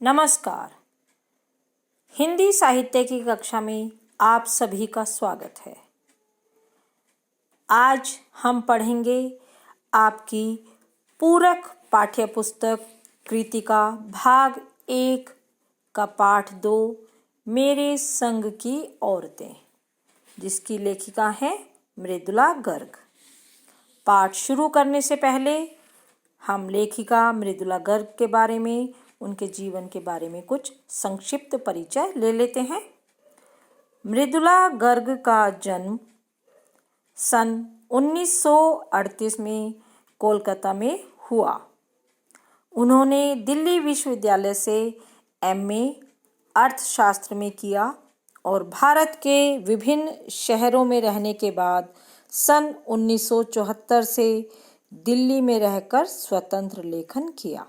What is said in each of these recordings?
नमस्कार। हिंदी साहित्य की कक्षा में आप सभी का स्वागत है। आज हम पढ़ेंगे आपकी पूरक पाठ्यपुस्तक कृतिका भाग 1 का पाठ 2 मेरे संग की औरतें, जिसकी लेखिका है मृदुला गर्ग। पाठ शुरू करने से पहले हम लेखिका मृदुला गर्ग के बारे में, उनके जीवन के बारे में कुछ संक्षिप्त परिचय ले लेते हैं। मृदुला गर्ग का जन्म सन 1938 में कोलकाता में हुआ। उन्होंने दिल्ली विश्वविद्यालय से एमए अर्थशास्त्र में किया और भारत के विभिन्न शहरों में रहने के बाद सन 1974 से दिल्ली में रहकर स्वतंत्र लेखन किया।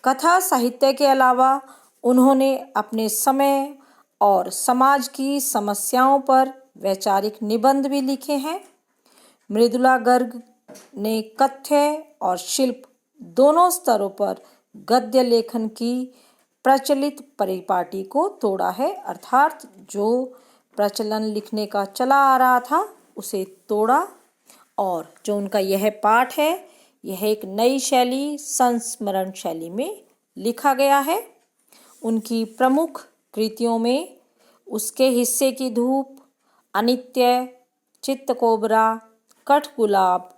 कथा साहित्य के अलावा उन्होंने अपने समय और समाज की समस्याओं पर वैचारिक निबंध भी लिखे हैं। मृदुला गर्ग ने कथ्य और शिल्प दोनों स्तरों पर गद्य लेखन की प्रचलित परिपाटी को तोड़ा है, अर्थात जो प्रचलन लिखने का चला आ रहा था उसे तोड़ा, और जो उनका यह पाठ है यह एक नई शैली, संस्मरण शैली में लिखा गया है। उनकी प्रमुख कृतियों में उसके हिस्से की धूप, अनित्य, चित्तकोबरा, कठगुलाब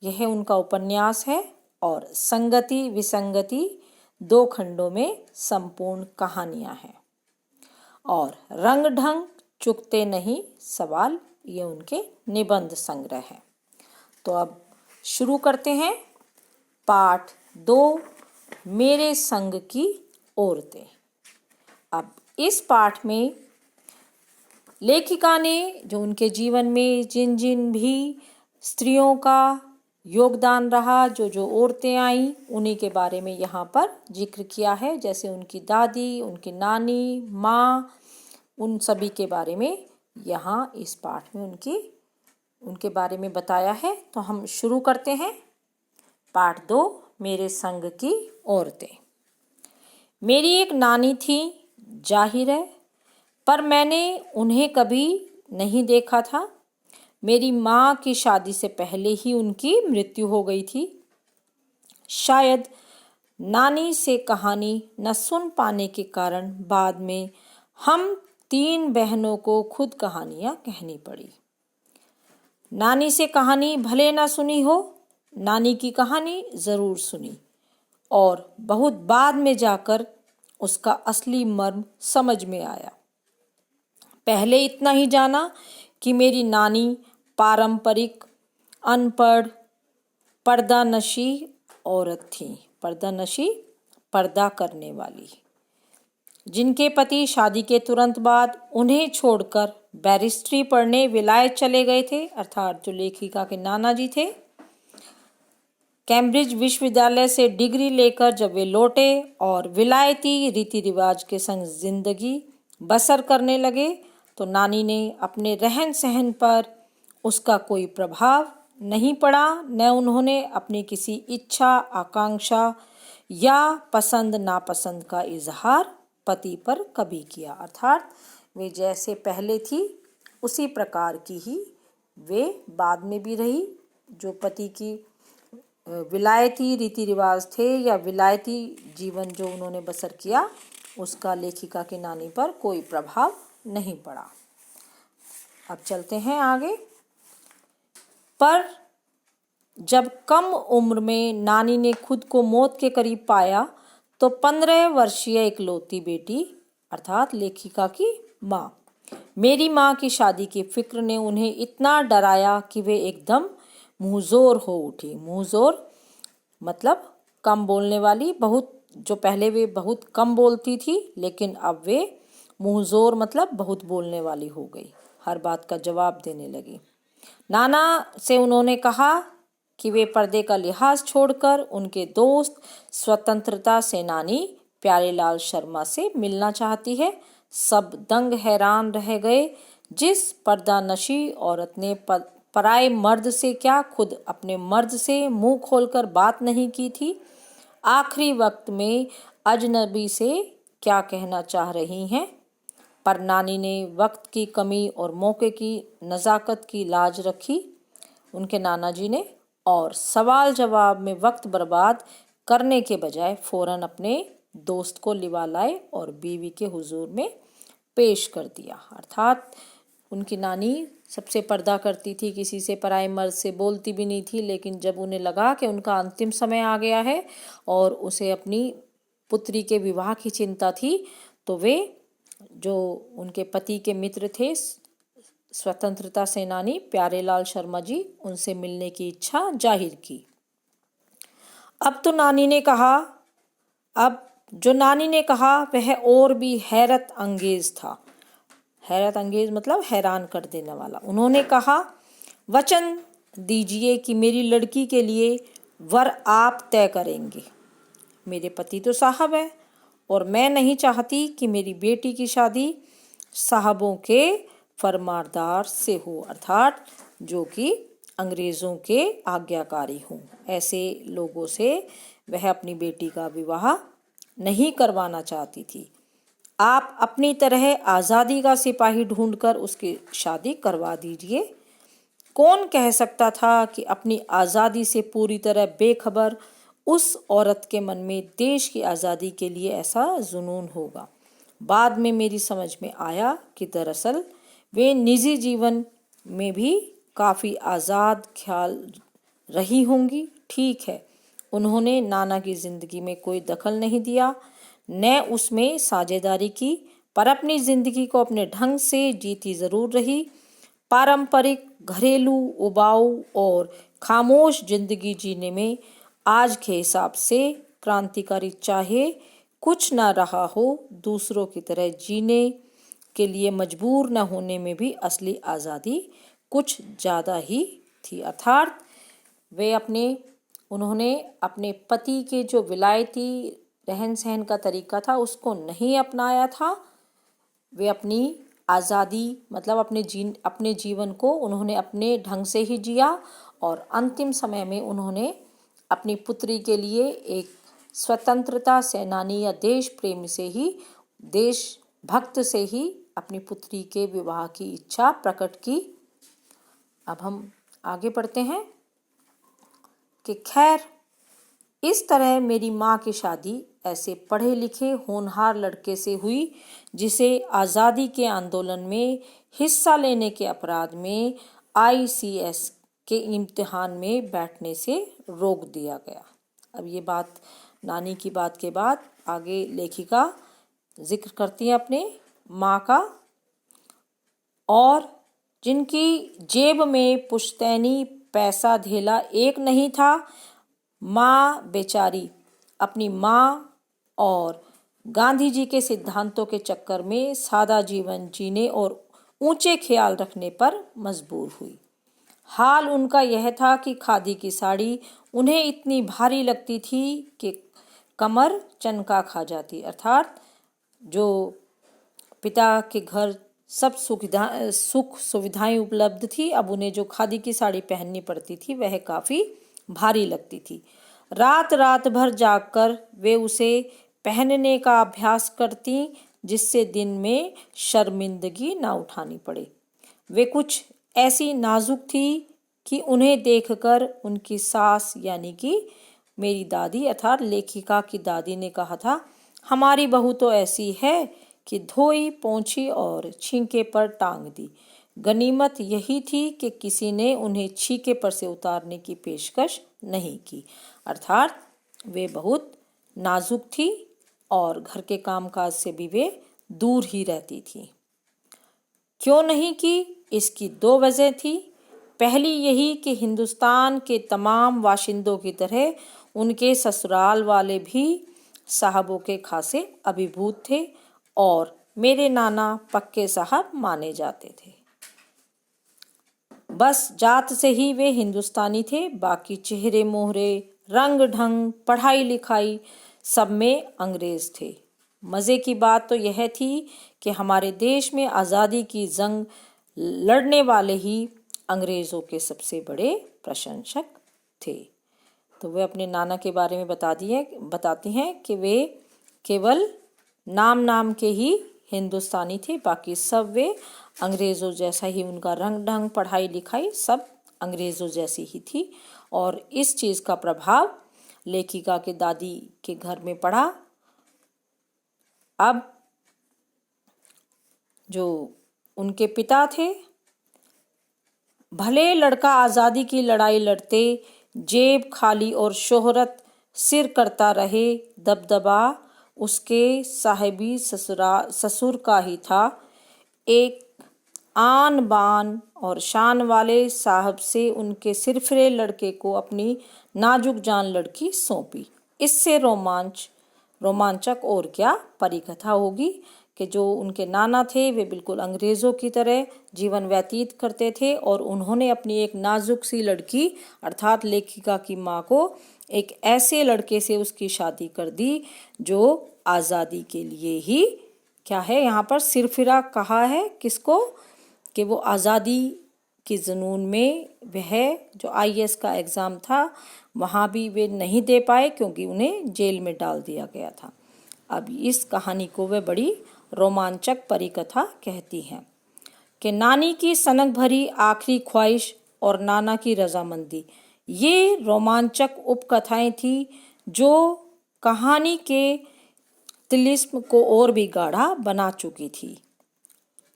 यह उनका उपन्यास है, और संगति विसंगति 2 खंडों में संपूर्ण कहानियां हैं, और रंग ढंग चुकते नहीं सवाल ये उनके निबंध संग्रह है। तो अब शुरू करते हैं पाठ 2 मेरे संग की औरतें। अब इस पाठ में लेखिका ने जो उनके जीवन में जिन जिन भी स्त्रियों का योगदान रहा, जो औरतें आईं, उन्हीं के बारे में यहाँ पर जिक्र किया है। जैसे उनकी दादी, उनकी नानी, माँ, उन सभी के बारे में यहाँ इस पाठ में उनके बारे में बताया है। तो हम शुरू करते हैं पाठ 2 मेरे संग की औरतें। मेरी एक नानी थी, जाहिर है, पर मैंने उन्हें कभी नहीं देखा था। मेरी माँ की शादी से पहले ही उनकी मृत्यु हो गई थी। शायद नानी से कहानी न सुन पाने के कारण बाद में हम 3 बहनों को खुद कहानियाँ कहनी पड़ी। नानी से कहानी भले ना सुनी हो, नानी की कहानी ज़रूर सुनी, और बहुत बाद में जाकर उसका असली मर्म समझ में आया। पहले इतना ही जाना कि मेरी नानी पारंपरिक, अनपढ़, पर्दानशी औरत थी। पर्दानशी, पर्दा करने वाली, जिनके पति शादी के तुरंत बाद उन्हें छोड़कर बैरिस्ट्री पढ़ने विलायत चले गए थे, अर्थात जो लेखिका के नाना जी थे। कैम्ब्रिज विश्वविद्यालय से डिग्री लेकर जब वे लौटे और विलायती रीति रिवाज के संग जिंदगी बसर करने लगे, तो नानी ने अपने रहन सहन पर उसका कोई प्रभाव नहीं पड़ा, न उन्होंने अपनी किसी इच्छा, आकांक्षा या पसंद नापसंद का इजहार पति पर कभी किया। अर्थात वे जैसे पहले थी उसी प्रकार की ही वे बाद में भी रही। जो पति की विलायती रीति रिवाज थे या विलायती जीवन जो उन्होंने बसर किया, उसका लेखिका की नानी पर कोई प्रभाव नहीं पड़ा। अब चलते हैं आगे। पर जब कम उम्र में नानी ने खुद को मौत के करीब पाया, तो 15 वर्षीय इकलौती बेटी अर्थात लेखिका की माँ, मेरी माँ की शादी की फिक्र ने उन्हें इतना डराया कि वे एकदम मुंहजोर हो उठी। मुंहजोर मतलब कम बोलने वाली, जो पहले वे बहुत कम बोलती थी, लेकिन अब वे मुंहजोर मतलब बहुत बोलने वाली हो गई, हर बात का जवाब देने लगी। नाना से उन्होंने कहा कि वे पर्दे का लिहाज छोड़कर उनके दोस्त स्वतंत्रता सेनानी प्यारेलाल शर्मा से मिलना चाहती है। सब दंग हैरान रह गए। जिस पर्दानशी औरत ने पराए मर्द से क्या खुद अपने मर्द से मुंह खोलकर बात नहीं की थी, आखिरी वक्त में अजनबी से क्या कहना चाह रही हैं। पर नानी ने वक्त की कमी और मौके की नज़ाकत की लाज रखी, उनके नाना जी ने, और सवाल जवाब में वक्त बर्बाद करने के बजाय फौरन अपने दोस्त को लिवा लाए और बीवी के हुजूर में पेश कर दिया। अर्थात उनकी नानी सबसे पर्दा करती थी, किसी से पराए मर्द से बोलती भी नहीं थी, लेकिन जब उन्हें लगा कि उनका अंतिम समय आ गया है और उसे अपनी पुत्री के विवाह की चिंता थी, तो वे जो उनके पति के मित्र थे स्वतंत्रता सेनानी प्यारेलाल शर्मा जी, उनसे मिलने की इच्छा जाहिर की। अब जो नानी ने कहा वह और भी हैरत अंगेज था। हैरत अंगेज मतलब हैरान कर देने वाला। उन्होंने कहा, वचन दीजिए कि मेरी लड़की के लिए वर आप तय करेंगे। मेरे पति तो साहब है और मैं नहीं चाहती कि मेरी बेटी की शादी साहबों के फरमानदार से हो, अर्थात जो कि अंग्रेज़ों के आज्ञाकारी हों। ऐसे लोगों से वह अपनी बेटी का विवाह नहीं करवाना चाहती थी। आप अपनी तरह आज़ादी का सिपाही ढूंढकर उसकी शादी करवा दीजिए। कौन कह सकता था कि अपनी आज़ादी से पूरी तरह बेखबर उस औरत के मन में देश की आज़ादी के लिए ऐसा जुनून होगा। बाद में मेरी समझ में आया कि दरअसल वे निजी जीवन में भी काफ़ी आज़ाद ख्याल रही होंगी। ठीक है, उन्होंने नाना की ज़िंदगी में कोई दखल नहीं दिया, न उसमें साझेदारी की, पर अपनी ज़िंदगी को अपने ढंग से जीती ज़रूर रही। पारंपरिक, घरेलू, उबाऊ और खामोश ज़िंदगी जीने में आज के हिसाब से क्रांतिकारी चाहे कुछ ना रहा हो, दूसरों की तरह जीने के लिए मजबूर न होने में भी असली आज़ादी कुछ ज़्यादा ही थी। अर्थात उन्होंने अपने पति के जो विलायती रहन सहन का तरीका था उसको नहीं अपनाया था। वे अपनी आज़ादी मतलब अपने जीवन को उन्होंने अपने ढंग से ही जिया और अंतिम समय में उन्होंने अपनी पुत्री के लिए एक स्वतंत्रता सेनानी या देश भक्त से ही अपनी पुत्री के विवाह की इच्छा प्रकट की। अब हम आगे बढ़ते हैं कि खैर इस तरह मेरी माँ की शादी ऐसे पढ़े लिखे होनहार लड़के से हुई जिसे आज़ादी के आंदोलन में हिस्सा लेने के अपराध में ICS के इम्तिहान में बैठने से रोक दिया गया। अब ये बात नानी की बात के बाद आगे लेखिका जिक्र करती है अपने माँ का, और जिनकी जेब में पुश्तैनी पैसा धेला एक नहीं था। माँ बेचारी अपनी माँ और गांधी जी के सिद्धांतों के चक्कर में सादा जीवन जीने और ऊंचे ख्याल रखने पर मजबूर हुई। हाल उनका यह था कि खादी की साड़ी उन्हें इतनी भारी लगती थी कि कमर चनका खा जाती। अर्थात जो पिता के घर सब सुख सुविधाएं उपलब्ध थी, अब उन्हें जो खादी की साड़ी पहननी पड़ती थी वह काफ़ी भारी लगती थी। रात रात भर जागकर वे उसे पहनने का अभ्यास करती, जिससे दिन में शर्मिंदगी ना उठानी पड़े। वे कुछ ऐसी नाजुक थी कि उन्हें देखकर उनकी सास यानी कि मेरी दादी अर्थात लेखिका की दादी ने कहा था, हमारी बहू तो ऐसी है कि धोई पोंछी और छींके पर टांग दी। गनीमत यही थी कि किसी ने उन्हें छींके पर से उतारने की पेशकश नहीं की। अर्थात वे बहुत नाजुक थी और घर के कामकाज से भी वे दूर ही रहती थी। क्यों नहीं की? इसकी दो वजह थी। पहली यही कि हिंदुस्तान के तमाम वाशिंदों की तरह उनके ससुराल वाले भी साहबों के खासे अभिभूत थे और मेरे नाना पक्के साहब माने जाते थे। बस जात से ही वे हिंदुस्तानी थे, बाकी चेहरे मोहरे, रंग ढंग, पढ़ाई लिखाई सब में अंग्रेज थे। मज़े की बात तो यह थी कि हमारे देश में आज़ादी की जंग लड़ने वाले ही अंग्रेज़ों के सबसे बड़े प्रशंसक थे। तो वे अपने नाना के बारे में बताती हैं कि वे केवल नाम के ही हिंदुस्तानी थे, बाकी सब वे अंग्रेज़ों जैसा ही, उनका रंग ढंग, पढ़ाई लिखाई सब अंग्रेज़ों जैसी ही थी। और इस चीज़ का प्रभाव लेखिका के दादी के घर में पड़ा। अब जो उनके पिता थे, भले लड़का आज़ादी की लड़ाई लड़ते, जेब खाली और शोहरत सिर करता रहे, दबदबा उसके साहिबी ससुर का ही था। एक आन बान और शान वाले साहब से उनके सिरफिरे लड़के को अपनी नाजुक जान लड़की सौंपी। इससे रोमांचक और क्या परिकथा होगी कि जो उनके नाना थे वे बिल्कुल अंग्रेज़ों की तरह जीवन व्यतीत करते थे और उन्होंने अपनी एक नाजुक सी लड़की अर्थात लेखिका की माँ को एक ऐसे लड़के से उसकी शादी कर दी जो आज़ादी के लिए ही क्या है, यहाँ पर सिरफिरा कहा है किसको, कि वो आज़ादी के जुनून में वह जो IAS का एग्ज़ाम था वहाँ भी वे नहीं दे पाए क्योंकि उन्हें जेल में डाल दिया गया था। अब इस कहानी को वे बड़ी रोमांचक परिकथा कहती हैं कि नानी की सनक भरी आखिरी ख्वाहिश और नाना की रजामंदी, ये रोमांचक उपकथाएं थी जो कहानी के तिलिस्म को और भी गाढ़ा बना चुकी थी।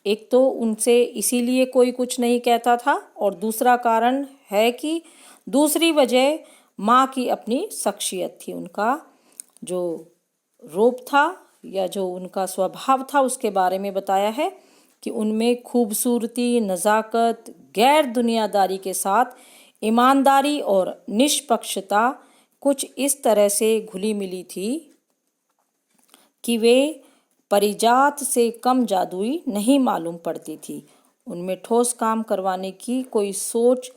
एक तो उनसे इसीलिए कोई कुछ नहीं कहता था और दूसरा कारण है कि दूसरी वजह माँ की अपनी शख्सियत थी, उनका जो रूप था या जो उनका स्वभाव था उसके बारे में बताया है कि उनमें खूबसूरती, नज़ाकत, गैर दुनियादारी के साथ ईमानदारी और निष्पक्षता कुछ इस तरह से घुली मिली थी कि वे परिजात से कम जादुई नहीं मालूम पड़ती थी। उनमें ठोस काम करवाने की कोई सोच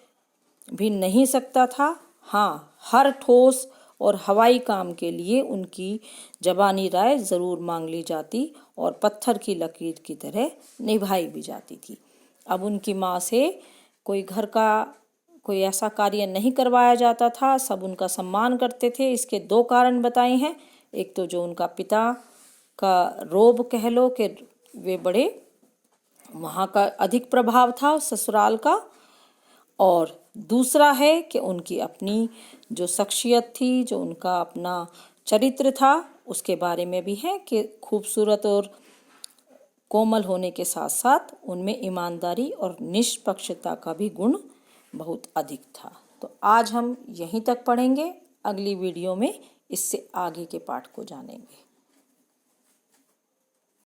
भी नहीं सकता था। हाँ, हर ठोस और हवाई काम के लिए उनकी ज़बानी राय ज़रूर मांग ली जाती और पत्थर की लकीर की तरह निभाई भी जाती थी। अब उनकी माँ से कोई घर का कोई ऐसा कार्य नहीं करवाया जाता था, सब उनका सम्मान करते थे। इसके दो कारण बताए हैं। एक तो जो उनका पिता का रोब कह लो कि वे बड़े वहाँ का अधिक प्रभाव था ससुराल का, और दूसरा है कि उनकी अपनी जो शख्सियत थी, जो उनका अपना चरित्र था, उसके बारे में भी है कि खूबसूरत और कोमल होने के साथ साथ उनमें ईमानदारी और निष्पक्षता का भी गुण बहुत अधिक था। तो आज हम यहीं तक पढ़ेंगे, अगली वीडियो में इससे आगे के पाठ को जानेंगे।